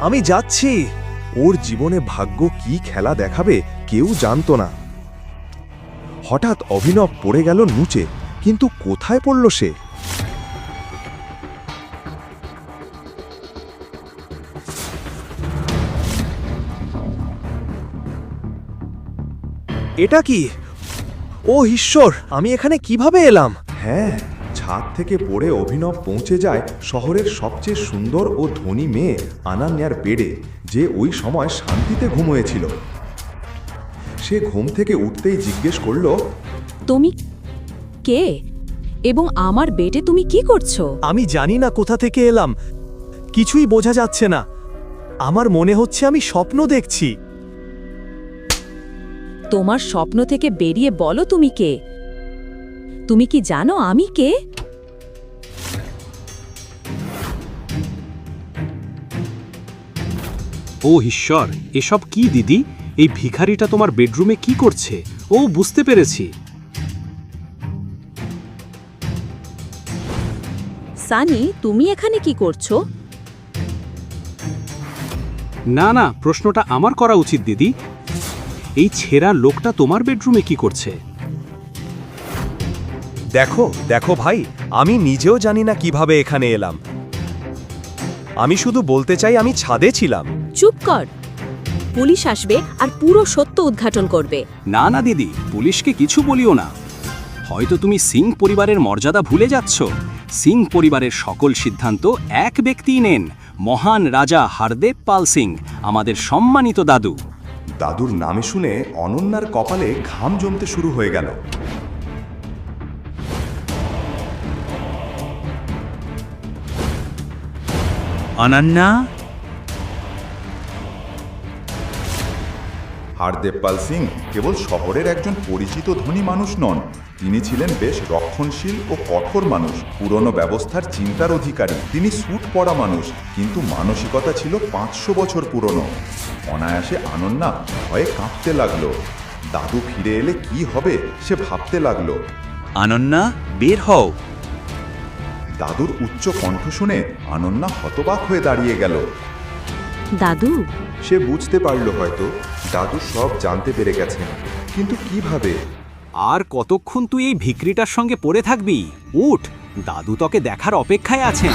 [SPEAKER 6] আমি যাচ্ছি।
[SPEAKER 4] ওর জীবনে ভাগ্য কি খেলা দেখাবে কেউ জানতো না। হঠাৎ অভিনব পড়ে গেল নুচে, কিন্তু কোথায় পড়ল সে?
[SPEAKER 6] এটা কি? ও ঈশ্বর, আমি এখানে কিভাবে এলাম?
[SPEAKER 4] হ্যাঁ, ছাদ থেকে পড়ে অভিনব পৌঁছে যায় শহরের সবচেয়ে সুন্দর ও ধনী মেয়ে আনান্যার বেডে, যে ওই সময় শান্তিতে ঘুমোয়েছিল। সে ঘুম থেকে উঠতেই জিজ্ঞেস করল,
[SPEAKER 9] তুমি কে এবং আমার বেডে তুমি কি করছো?
[SPEAKER 6] আমি জানি না কোথা থেকে এলাম। কিছুই বোঝা যাচ্ছে না। আমার মনে হচ্ছে আমি স্বপ্ন দেখছি।
[SPEAKER 9] তোমার স্বপ্ন থেকে বেরিয়ে বলো তুমি কে? তুমি কি জানো আমি কে?
[SPEAKER 2] ও ঈশ্বর, এসব কি দিদি?
[SPEAKER 6] এই ভিখারিটা তোমার বেডরুমে কি করছে? ও, বুঝতে পেরেছি।
[SPEAKER 9] সানি, তুমি এখানে কি করছো?
[SPEAKER 6] না না, প্রশ্নটা আমার করা উচিত দিদি। এই ছেঁড়া লোকটা তোমার বেডরুমে কি করছে?
[SPEAKER 12] দেখো দেখো ভাই, আমি নিজেও জানি না কিভাবে এখানে এলাম। আমি শুধু বলতে চাই আমি ছাদে ছিলাম।
[SPEAKER 9] চুপ কর। পুলিশ আসবে আর পুরো সত্য উদ্ঘাটন করবে।
[SPEAKER 6] না না দিদি, পুলিশকে কিছু বলিও না। হয়তো তুমি সিং পরিবারের মর্যাদা ভুলে যাচ্ছ। সিং পরিবারের সকল সিদ্ধান্ত এক ব্যক্তিই নেন, মহান রাজা হারদেব পাল সিং, আমাদের সম্মানিত দাদু।
[SPEAKER 4] দাদুর নামে শুনে অনন্যার কপালে ঘাম জমতে শুরু হয়ে গেল।
[SPEAKER 5] অনন্যা,
[SPEAKER 4] হারদেব পাল সিং কেবল শহরের একজন পরিচিত ধনী মানুষ নন, তিনি ছিলেন বেশ রক্ষণশীল ও কঠোর মানুষ, পুরনো ব্যবস্থার চিন্তার অধিকারী। তিনি স্যুট পরা মানুষ, কিন্তু মানসিকতা ছিল 500 বছর পুরনো। অনায়াসে অনন্যা ভয়ে কাঁপতে লাগলো। দাদু ফিরে এলে কি হবে সে ভাবতে লাগলো।
[SPEAKER 5] অনন্যা, বের হও।
[SPEAKER 4] দাদুর উচ্চ কণ্ঠ শুনে অনন্যা হতবাক হয়ে দাঁড়িয়ে গেল।
[SPEAKER 9] দাদু?
[SPEAKER 4] সে বুঝতে পারল হয়তো দাদু সব জানতে পেরে গেছেন, কিন্তু কিভাবে?
[SPEAKER 6] আর কতক্ষণ তুই এই ভিকরিটার সঙ্গে পড়ে থাকবি? উঠ, দাদু তোকে দেখার অপেক্ষায় আছেন।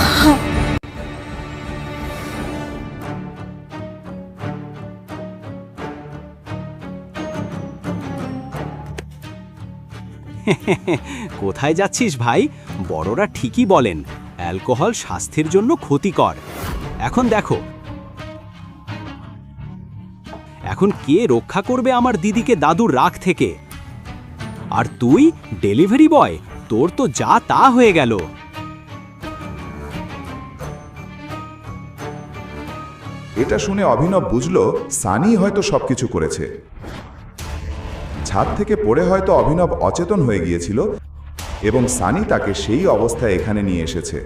[SPEAKER 6] কোথায় যাচ্ছিস ভাই? বড়রা ঠিকই বলেন, অ্যালকোহল স্বাস্থ্যের জন্য ক্ষতিকর। এখন দেখো, এখন কে রক্ষা করবে আমার দিদিকে দাদুর রাগ থেকে? আর তুই ডেলিভারি বয়, তোর তো যা তা হয়ে গেল।
[SPEAKER 4] এটা শুনে অভিনব বুঝল সানি হয়তো সবকিছু করেছে। ছাদ থেকে পড়ে হয়তো অভিনব অচেতন হয়ে গিয়েছিল এবং সানি তাকে সেই অবস্থায় এখানে নিয়ে এসেছে।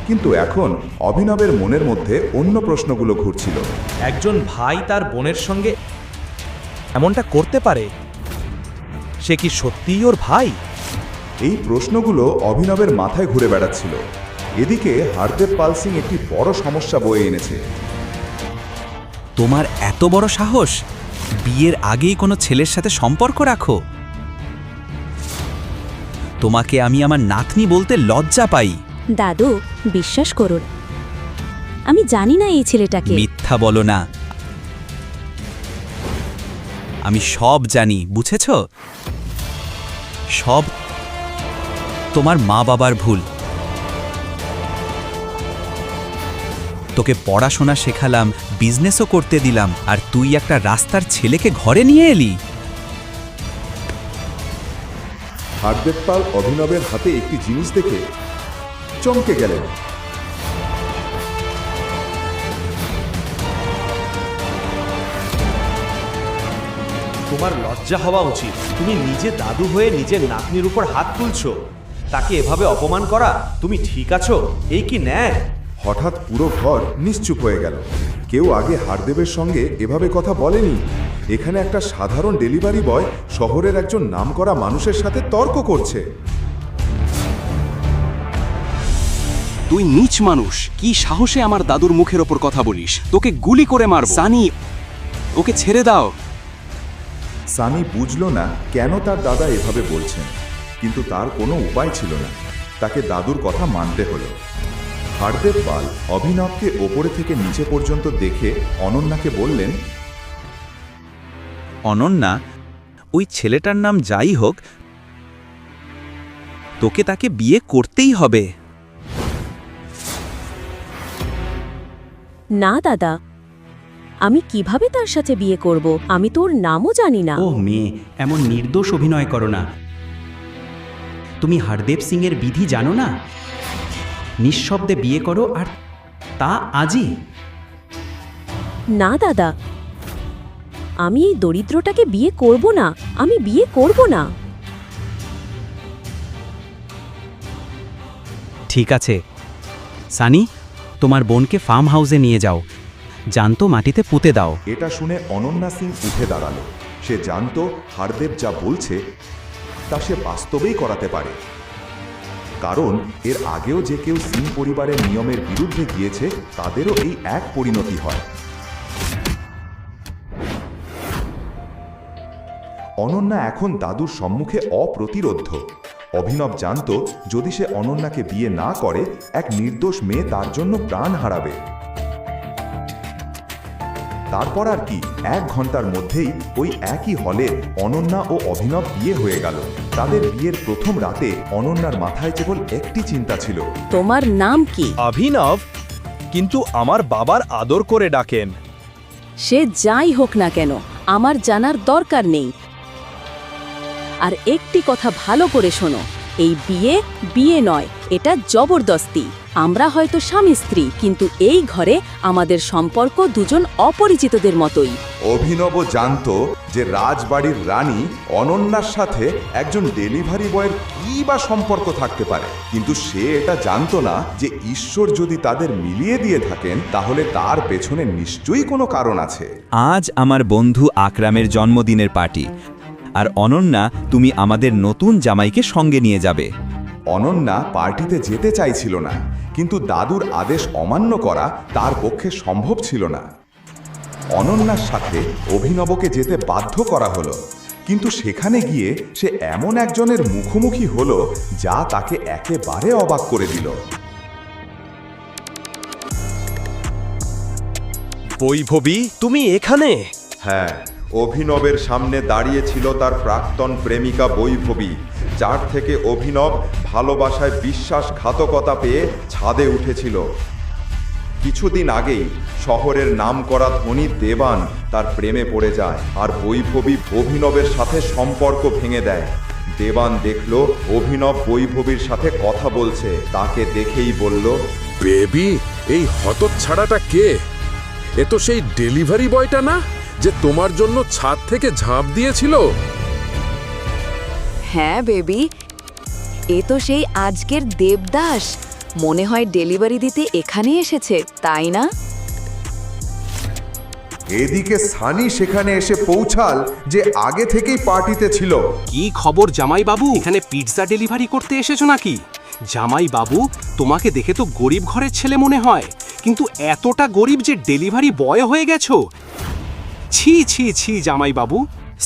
[SPEAKER 4] কিন্তু এখন অভিনবের মনের মধ্যে অন্য প্রশ্নগুলো ঘুরছিল।
[SPEAKER 2] একজন ভাই তার বোনের সঙ্গে এমনটা করতে পারে? সে কি সত্যিই ওর ভাই?
[SPEAKER 4] এই প্রশ্নগুলো অভিনবের মাথায় ঘুরে বেড়াচ্ছিল। এদিকে হারদেব পাল সিং একটি বড় সমস্যা বয়ে এনেছে।
[SPEAKER 5] তোমার এত বড় সাহস? বিয়ের আগেই কোনো ছেলের সাথে সম্পর্ক রাখো? তোমাকে আমি আমার নাতনি বলতে লজ্জা পাই।
[SPEAKER 8] দাদু, বিশ্বাস করুন, আমি জানি না এই ছেলেটাকে।
[SPEAKER 5] মিথ্যা বলো না, আমি সব জানি, বুঝেছ? সব তোমার মা বাবার ভুল। তোকে পড়াশোনা শেখালাম, বিজনেসও করতে দিলাম, আর তুই একটা রাস্তার ছেলেকে ঘরে নিয়ে এলি।
[SPEAKER 4] হারদেব পাল অভিনবের হাতে একটি জিনিস দেখে চমকে গেলেন।
[SPEAKER 2] তোমার লজ্জা হওয়া উচিত। তুমি নিজে দাদু হয়ে নিজের নাতনির উপর হাত তুলছো। তাকে এভাবে অপমান করা, তুমি ঠিক আছো? এই কি ন্যায়?
[SPEAKER 4] হঠাৎ পুরো ঘর নিশ্চুপ হয়ে গেল। কেউ আগে হারদেবের সঙ্গে এভাবে কথা বলেনি। এখানে একটা সাধারণ ডেলিভারি বয় শহরের একজন নামকরা মানুষের সাথে তর্ক করছে।
[SPEAKER 6] তুই নীচ মানুষ, কি সাহসে আমার দাদুর মুখের ওপর কথা বলিস? তোকে গুলি করে মারব। সানি, ওকে ছেড়ে দাও।
[SPEAKER 4] সানি বুঝল না কেন তার দাদা এভাবে বলছেন, কিন্তু তার কোনো উপায় ছিল না। তাকে দাদুর কথা মানতে হলো। হারদেব পাল অভিনবকে ওপরে থেকে নিচে পর্যন্ত দেখে অনন্যাকে বললেন,
[SPEAKER 5] অনন্যা, ওই ছেলেটার নাম যাই হোক, তোকে তাকে বিয়ে করতেই হবে।
[SPEAKER 9] না দাদা, আমি কিভাবে তার সাথে বিয়ে করব? আমি তো ওর নামও জানি না।
[SPEAKER 15] ও মেয়ে, এমন নির্দোষ অভিনয় করো না। তুমি হারদেব সিং এর বিধি জানো না? নিঃশব্দে বিয়ে করো, আর তা আজই।
[SPEAKER 9] না দাদা, আমি এই দরিদ্রটাকে বিয়ে করব না। আমি বিয়ে করব না।
[SPEAKER 15] ঠিক আছে সানি, তোমার বোনকে ফার্ম হাউসে নিয়ে যাও। জ্যান্ত মাটিতে পুঁতে দাও।
[SPEAKER 4] এটা শুনে অনন্যা সিং উঠে দাঁড়ালো। সে জানতো হারদেব যা বলছে তা সে বাস্তবেই করাতে পারে, কারণ এর আগেও যে কেউ সিং পরিবারের নিয়মের বিরুদ্ধে গিয়েছে তাদেরও এই এক পরিণতি হয়। অনন্যা এখন দাদুর সম্মুখে অপ্রতিরোধ্য। অভিনব জানত যদি সে অনন্যাকে বিয়ে না করে এক নির্দোষ মেয়ে তার জন্য প্রাণ হারাবে। তারপর আর কি, 1 ঘন্টার মধ্যেই ওই একই হলে অনন্যা ও অভিনব বিয়ে হয়ে গেল। তাদের বিয়ের প্রথম রাতে অনন্যার মাথায় কেবল একটি চিন্তা ছিল,
[SPEAKER 9] তোমার নাম কি?
[SPEAKER 12] অভিনব, কিন্তু আমার বাবার আদর করে ডাকেন।
[SPEAKER 9] সে যাই হোক না কেন আমার জানার দরকার নেই। আর একটি কথা ভালো করে শোনো, এই বিয়ে নয়, এটা জবরদস্তি। আমরা হয়তো স্বামী স্ত্রী, কিন্তু এই ঘরে আমাদের সম্পর্ক দুজন অপরিচিতদের মতোই।
[SPEAKER 4] অভিনব জানত যে রাজবাড়ির রানী অনন্যার সাথে একজন ডেলিভারি বয়ের কী বা সম্পর্ক থাকতে পারে, কিন্তু সে এটা জানত না যে ঈশ্বর যদি তাদের মিলিয়ে দিয়ে থাকেন তাহলে তার পেছনে নিশ্চয়ই কোনো কারণ আছে।
[SPEAKER 5] আজ আমার বন্ধু আকরামের জন্মদিনের পার্টি, আর অনন্যা তুমি আমাদের নতুন জামাইকে সঙ্গে নিয়ে যাবে।
[SPEAKER 4] অনন্যা পার্টিতে যেতে চাইছিল না, কিন্তু দাদুর আদেশ অমান্য করা তার পক্ষে সম্ভব ছিল না। অনন্যার সাথে অভিনবকে যেতে বাধ্য করা হলো, কিন্তু সেখানে গিয়ে সে এমন একজনের মুখোমুখি হলো যা তাকে একেবারে অবাক করে দিল।
[SPEAKER 12] বৈভবী, তুমি এখানে?
[SPEAKER 3] হ্যাঁ, অভিনবের সামনে দাঁড়িয়ে ছিল তার প্রাক্তন প্রেমিকা বৈভবী, যার থেকে অভিনব ভালোবাসায় বিশ্বাসঘাতকতা পেয়ে ছাদে উঠেছিল। কিছুদিন আগেই শহরের নামকরা ধনী দেবান তার প্রেমে পড়ে যায়, আর বৈভবী অভিনবের সাথে সম্পর্ক ভেঙে দেয়। দেবান দেখল অভিনব বৈভবীর সাথে কথা বলছে, তাকে দেখেই বলল,
[SPEAKER 7] বেবি, এই হতচ্ছাড়াটা কে? এ তো সেই ডেলিভারি বয়টা না, যে তোমার জন্য ছাদ থেকে ঝাঁপ দিয়েছিল?
[SPEAKER 16] হ্যাঁ বেবি, এ তো সেই আজকের দেবদাস। মনে হয় ডেলিভারি দিতে এখানে এসেছে, তাই না?
[SPEAKER 4] এদিকে সানি সেখানে এসে পৌঁছাল যে আগে থেকেই পার্টিতে ছিল।
[SPEAKER 6] কি খবর জামাই বাবু? এখানে পিৎজা ডেলিভারি করতে এসেছো নাকি? জামাই বাবু, তোমাকে দেখে তো গরিব ঘরের ছেলে মনে হয়, কিন্তু এতটা গরিব যে ডেলিভারি বয় হয়ে গেছো। ছি ছি ছি জামাই বাবু।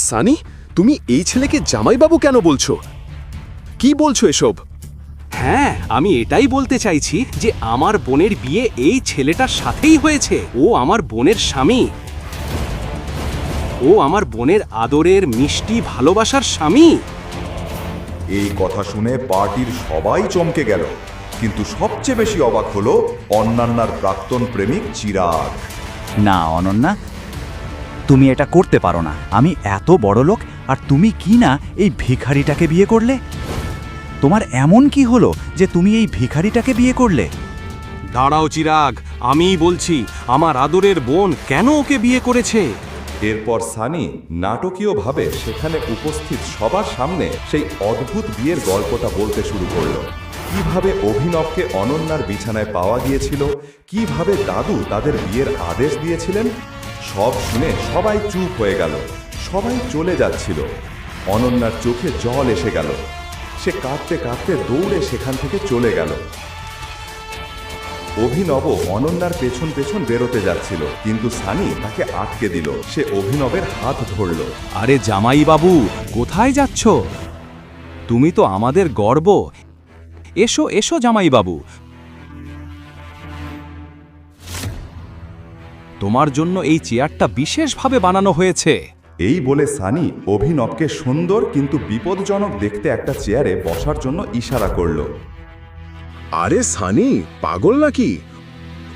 [SPEAKER 7] সানি, তুমি এই ছেলেকে জামাই বাবু কেন বলছো? কি বলছো এসব?
[SPEAKER 6] হ্যাঁ, আমি এটাই বলতে চাইছি যে আমার বোনের বিয়ে এই ছেলেটার সাথেই হয়েছে। ও আমার বোনের স্বামী, ও আমার বোনের আদরের মিষ্টি ভালোবাসার স্বামী।
[SPEAKER 4] এই কথা শুনে পার্টির সবাই চমকে গেল, কিন্তু সবচেয়ে বেশি অবাক হলো অন্যান্যার প্রাক্তন প্রেমিক চিরাগ।
[SPEAKER 5] না অনন্যা, তুমি এটা করতে পারো না। আমি এত বড় লোক, আর তুমি কি না এই ভিখারিটাকে বিয়ে করলে? তোমার এমন কি হলো যে তুমি এই ভিখারিটাকে বিয়ে করলে?
[SPEAKER 6] দাঁড়াও চিরাগ, আমিই বলছি আমার আদরের বোন কেন ওকে বিয়ে করেছে।
[SPEAKER 4] এরপর সানি নাটকীয়ভাবে সেখানে উপস্থিত সবার সামনে সেই অদ্ভুত বিয়ের গল্পটা বলতে শুরু করলো। কিভাবে অভিনবকে অনন্যার বিছানায় পাওয়া গিয়েছিল, কিভাবে দাদু তাদের বিয়ের আদেশ দিয়েছিলেন। সব শুনে সবাই চুপ হয়ে গেল, সবাই চলে যাচ্ছিল। অনন্যার চোখে জল এসে গেল, সে কাঁদতে কাঁদতে দৌড়ে সেখান থেকে চলে গেল। অভিনব অনন্যার পেছন পেছন বেরোতে যাচ্ছিল, কিন্তু সানি তাকে আটকে দিল। সে অভিনবের হাত ধরল।
[SPEAKER 6] আরে জামাই বাবু, কোথায় যাচ্ছ? তুমি তো আমাদের গর্ব। এসো এসো জামাই বাবু, তোমার জন্য এই চেয়ারটা বিশেষভাবে বানানো হয়েছে।
[SPEAKER 4] এই বলে সানি অভিনবকে সুন্দর কিন্তু বিপজ্জনক দেখতে একটা চেয়ারে বসার জন্য ইশারা করল।
[SPEAKER 7] আরে সানি, পাগল নাকি?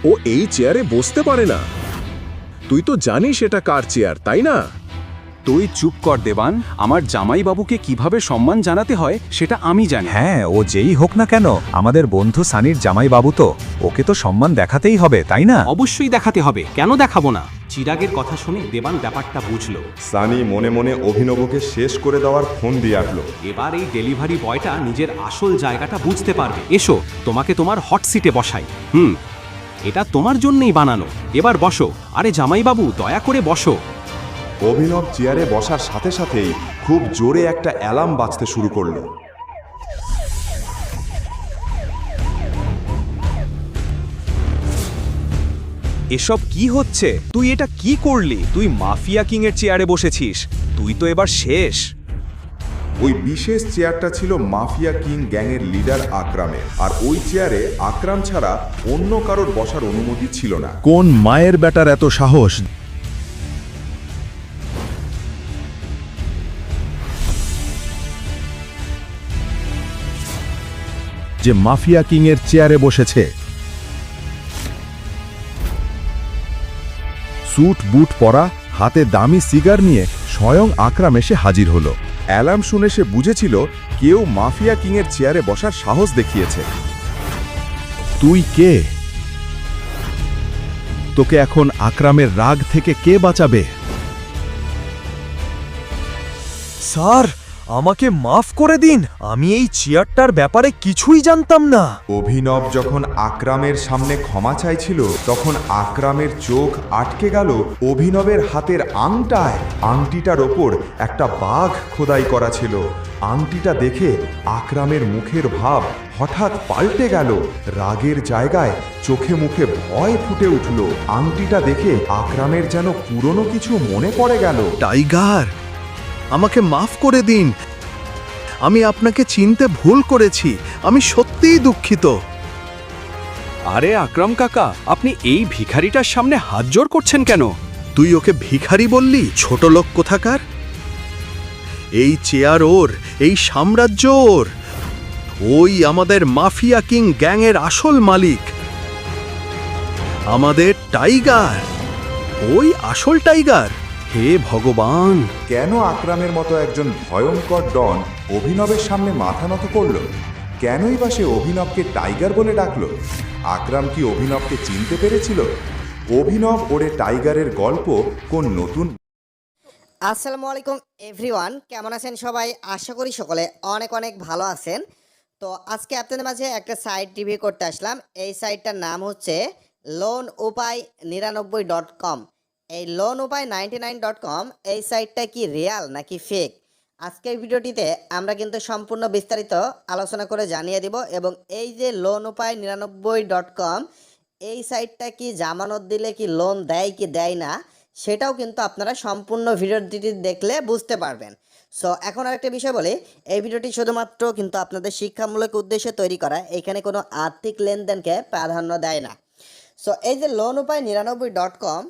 [SPEAKER 7] ও এই চেয়ারে বসতে পারে না। তুই তো জানিস এটা কার চেয়ার, তাই না?
[SPEAKER 6] তুই চুপ কর দেবান। আমার জামাই বাবুকে কিভাবে সম্মান জানাতে হয় সেটা আমি জানি।
[SPEAKER 12] হ্যাঁ, ও যেই হোক না কেন আমাদের বন্ধু সানির জামাই বাবু, তো ওকে তো সম্মান দেখাতেই হবে, তাই না?
[SPEAKER 6] অবশ্যই দেখাতে হবে, কেন দেখাবো না? চিরাগের কথা শুনে দেবান ব্যাপারটা বুঝলো।
[SPEAKER 4] সানি মনে মনে অভিনবকে শেষ করে দেওয়ার ফোন দিয়ে আটলো।
[SPEAKER 6] এবার এই ডেলিভারি বয়টা নিজের আসল জায়গাটা বুঝতে পারবে। এসো, তোমাকে তোমার হট সিটে বসাই। এটা তোমার জন্যই বানানো। এবার বসো। আরে জামাইবাবু, দয়া করে বসো।
[SPEAKER 4] অভিনব চেয়ারে বসার সাথে সাথেই খুব জোরে একটা অ্যালার্ম বাজতে শুরু করলো।
[SPEAKER 12] এসব কি হচ্ছে? তুই এটা কি করলি? তুই মাফিয়া কিং এর চেয়ারে বসেছিস। তুই তো এবার শেষ।
[SPEAKER 1] ওই বিশেষ চেয়ারটা ছিল মাফিয়া কিং গ্যাংয়ের লিডার আকরামের, আর ওই চেয়ারে আকরাম ছাড়া অন্য কারোর বসার অনুমতি ছিল না।
[SPEAKER 7] কোন মায়ের বেটার এত সাহস যে মাফিয়া কিং এর চেয়ারে বসেছে? স্যুট বুট পরা, হাতে দামি সিগার নিয়ে স্বয়ং আকরাম এসে হাজির হলো।
[SPEAKER 1] অ্যালার্ম শুনে সে বুঝেছিল কেউ মাফিয়া কিংয়ের চেয়ারে বসার সাহস দেখিয়েছে।
[SPEAKER 7] তুই কে? তোকে এখন আকরামের রাগ থেকে কে বাঁচাবে?
[SPEAKER 12] স্যার, আমাকে মাফ করে দিন। আমি এই চেয়ারটার ব্যাপারে কিছুই জানতাম না।
[SPEAKER 1] অভিনব যখন আকরামের সামনে ক্ষমা চাইছিল, তখন আকরামের চোখ আটকে গেল অভিনবের হাতের আংটায়। আংটিটার ওপর একটা বাঘ খোদাই করা ছিল। আংটিটা দেখে আকরামের মুখের ভাব হঠাৎ পাল্টে গেল। রাগের জায়গায় চোখে মুখে ভয় ফুটে উঠল। আংটিটা দেখে আকরামের যেন পুরনো কিছু মনে পড়ে গেল।
[SPEAKER 7] টাইগার, আমাকে মাফ করে দিন। আমি আপনাকে চিনতে ভুল করেছি। আমি সত্যিই দুঃখিত।
[SPEAKER 6] আরে আকরাম কাকা, আপনি এই ভিখারিটার সামনে হাত জোড় করছেন কেন?
[SPEAKER 7] তুই ওকে ভিখারি বললি? ছোট লোক কোথাকার। এই চেয়ার ওর, এই সাম্রাজ্য ওর। ওই আমাদের মাফিয়া কিং গ্যাংয়ের আসল মালিক, আমাদের টাইগার। ওই আসল টাইগার। হে ভগবান!
[SPEAKER 1] কেন আকরামের মতো একজন ভয়ঙ্কর ডন অভিনবের সামনে মাথা নত করল? কেনই বা সে অভিনবকে টাইগার বলে ডাকল? আকরাম কি অভিনবকে চিনতে পেরেছিল? অভিনব ওরে টাইগারের গল্প কোন নতুন।
[SPEAKER 17] আসসালামু আলাইকুম এভরিওয়ান, কেমন আছেন সবাই? আশা করি সকলে অনেক অনেক ভালো আছেন। তো আজকে আপনাদের মাঝে একটা সাইট রিভিউ করতে আসলাম। এই সাইটটার নাম হচ্ছে loanupay99.com। এই loanupay99.com এই সাইটটা কি রিয়াল নাকি ফেক, আজকের ভিডিওটিতে আমরা কিন্তু সম্পূর্ণ বিস্তারিত আলোচনা করে জানিয়ে দিব। এবং এই যে loanupay99.com এই সাইটটা কি জামানত দিলে কি লোন দেয় কি দেয় না, সেটাও কিন্তু আপনারা সম্পূর্ণ ভিডিওটি দেখলে বুঝতে পারবেন। সো এখন আরেকটা বিষয় বলি, এই ভিডিওটি শুধুমাত্র কিন্তু আপনাদের শিক্ষামূলক উদ্দেশ্যে তৈরি করা, এখানে কোনো আর্থিক লেনদেনকে প্রাধান্য দেয় না। সো এই যে loanupay99.com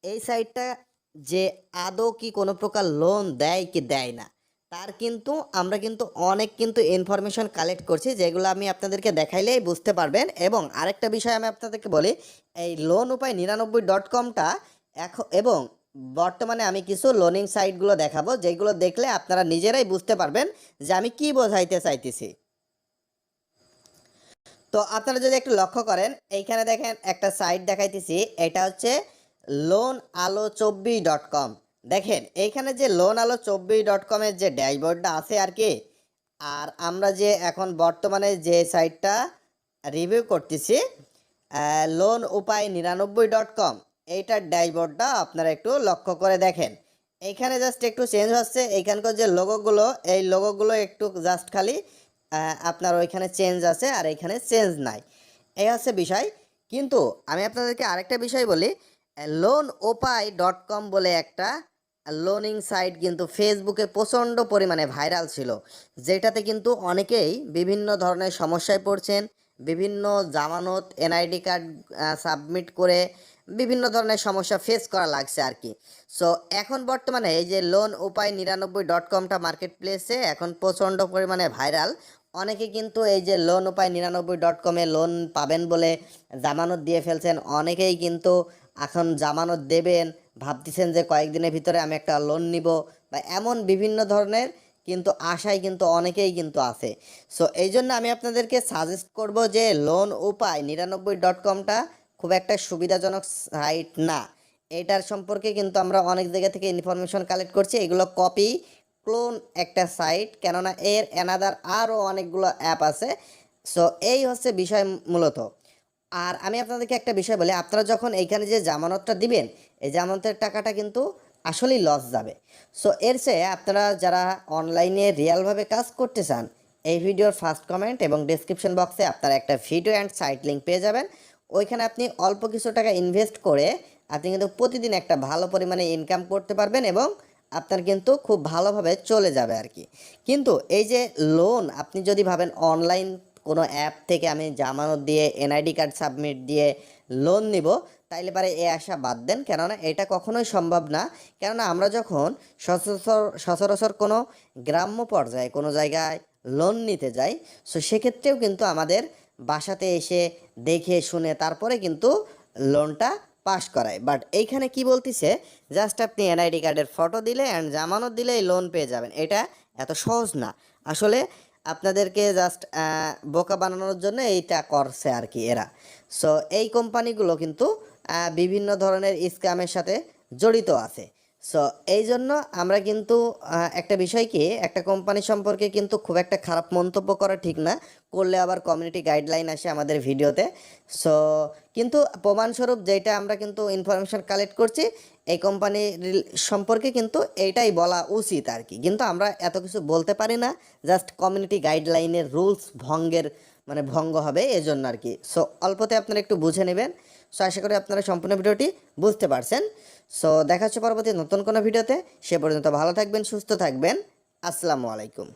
[SPEAKER 17] এই সাইটটা যে আদৌ কি কোনো প্রকার লোন দেয় কি দেয় না, তার কিন্তু আমরা কিন্তু অনেক কিন্তু ইনফরমেশন কালেক্ট করছি, যেগুলো আমি আপনাদেরকে দেখাইলেই বুঝতে পারবেন। এবং আরেকটা বিষয় আমি আপনাদেরকে বলি, এই loanupay99.comটা এখন এবং বর্তমানে আমি কিছু লোনিং সাইটগুলো দেখাবো, যেগুলো দেখলে আপনারা নিজেরাই বুঝতে পারবেন যে আমি কি বোঝাইতে চাইতেছি। তো আপনারা যদি একটু লক্ষ্য করেন, এইখানে দেখেন একটা সাইট দেখাইতেছি, এটা হচ্ছে loanalo24.com। দেখেন এইখানে যে loanalo24.com-এর যে ড্যাশবোর্ডটা আছে আর কি, আর আমরা যে এখন বর্তমানে যে সাইটটা রিভিউ করতেছি loanupay99.com, এইটার ড্যাশবোর্ডটা আপনারা একটু লক্ষ্য করে দেখেন। এইখানে জাস্ট একটু চেঞ্জ হচ্ছে, এইখানকার যে লোগোগুলো, এই লোগোগুলো একটু জাস্ট খালি আপনার ওইখানে চেঞ্জ আছে আর এইখানে চেঞ্জ নাই, এই হচ্ছে বিষয়। কিন্তু আমি আপনাদেরকে আরেকটা বিষয় বলি, loanupay.com বলে একটা লোনিং সাইট কিন্তু ফেসবুকে প্রচণ্ড পরিমাণে ভাইরাল ছিল, যেটাতে কিন্তু অনেকেই বিভিন্ন ধরনের সমস্যায় পড়ছেন, বিভিন্ন জামানত এনআইডি কার্ড সাবমিট করে বিভিন্ন ধরনের সমস্যা ফেস করা লাগছে আর কি। সো এখন বর্তমানে এই যে loanupay99.comটা মার্কেট প্লেসে এখন প্রচণ্ড পরিমাণে ভাইরাল। অনেকে কিন্তু এই যে loanupay99.com-এ লোন পাবেন বলে জামানত দিয়ে ফেলছেন, অনেকেই কিন্তু এখন জামানত দেবেন, ভাবতেছেন যে কয়েকদিনের ভিতরে আমি একটা লোন নিব, বা এমন বিভিন্ন ধরনের কিন্তু আশায় কিন্তু অনেকেই কিন্তু আছে। সো এই জন্য আমি আপনাদেরকে সাজেস্ট করব যে loanupay99.comটা খুব একটা সুবিধাজনক সাইট না। এটার সম্পর্কে কিন্তু আমরা অনেক জায়গা থেকে ইনফরমেশন কালেক্ট করছি, এগুলো কপি ক্লোন একটা সাইট, কেননা এর অ্যানাদার আরও অনেকগুলো অ্যাপ আছে। সো এই হচ্ছে বিষয় মূলত। আর আমি আপনাদেরকে একটা বিষয় বলি, আপনারা যখন এইখানে যে জামানতটা দিবেন, এই জামানতের টাকাটা কিন্তু আসলেই লস যাবে। সো এর চেয়ে আপনারা যারা অনলাইনে রিয়েলভাবে কাজ করতে চান, এই ভিডিওর ফার্স্ট কমেন্ট এবং ডেসক্রিপশন বক্সে আপনারা একটা ভিডিও অ্যান্ড সাইট লিঙ্ক পেয়ে যাবেন। ওইখানে আপনি অল্প কিছু টাকা ইনভেস্ট করে আপনি কিন্তু প্রতিদিন একটা ভালো পরিমাণে ইনকাম করতে পারবেন এবং আপনার কিন্তু খুব ভালোভাবে চলে যাবে আর কি। কিন্তু এই যে লোন, আপনি যদি ভাবেন অনলাইন কোনো অ্যাপ থেকে আমি জামানত দিয়ে এনআইডি কার্ড সাবমিট দিয়ে লোন নিব, তাইলে পারে এই আশা বাদ দেন, কেননা এটা কখনোই সম্ভব না। কেননা আমরা যখন সচরাচর কোনো গ্রাম্য পর্যায়ে কোনো জায়গায় লোন নিতে যাই, সো সেক্ষেত্রেও কিন্তু আমাদের বাসাতে এসে দেখে শুনে তারপরে কিন্তু লোনটা পাস করায়। বাট এইখানে কি বলতেছে, জাস্ট আপনি এনআইডি কার্ডের ফটো দিলে অ্যান্ড জামানত দিলেই লোন পেয়ে যাবেন। এটা এত সহজ না আসলে, আপনাদেরকে জাস্ট বোকা বানানোর জন্য এইটা করছে আর কি এরা। সো এই কোম্পানিগুলো কিন্তু বিভিন্ন ধরনের স্ক্যামের সাথে জড়িত আছে। সো এই জন্য আমরা কিন্তু একটা বিষয় কি, একটা কোম্পানি সম্পর্কে কিন্তু খুব একটা খারাপ মন্তব্য করা ঠিক না, করলে আবার কমিউনিটি গাইডলাইন আসে আমাদের ভিডিওতে। সো কিন্তু প্রমাণস্বরূপ যেটা আমরা কিন্তু ইনফরমেশন কালেক্ট করছি, এই কোম্পানি সম্পর্কে কিন্তু এইটাই বলা উচিত আর কি। কিন্তু আমরা এত কিছু বলতে পারি না, জাস্ট কমিউনিটি গাইডলাইনের রুলস ভঙ্গ হবে এজন্য আর কি। সো অল্পতে আপনারা একটু বুঝে নেবেন। সো আশা করি আপনারা সম্পূর্ণ ভিডিওটি বুঝতে পারছেন। সো দেখা হচ্ছে পরবর্তী নতুন কোনো ভিডিওতে। সে পর্যন্ত ভালো থাকবেন, সুস্থ থাকবেন। আসসালামু আলাইকুম।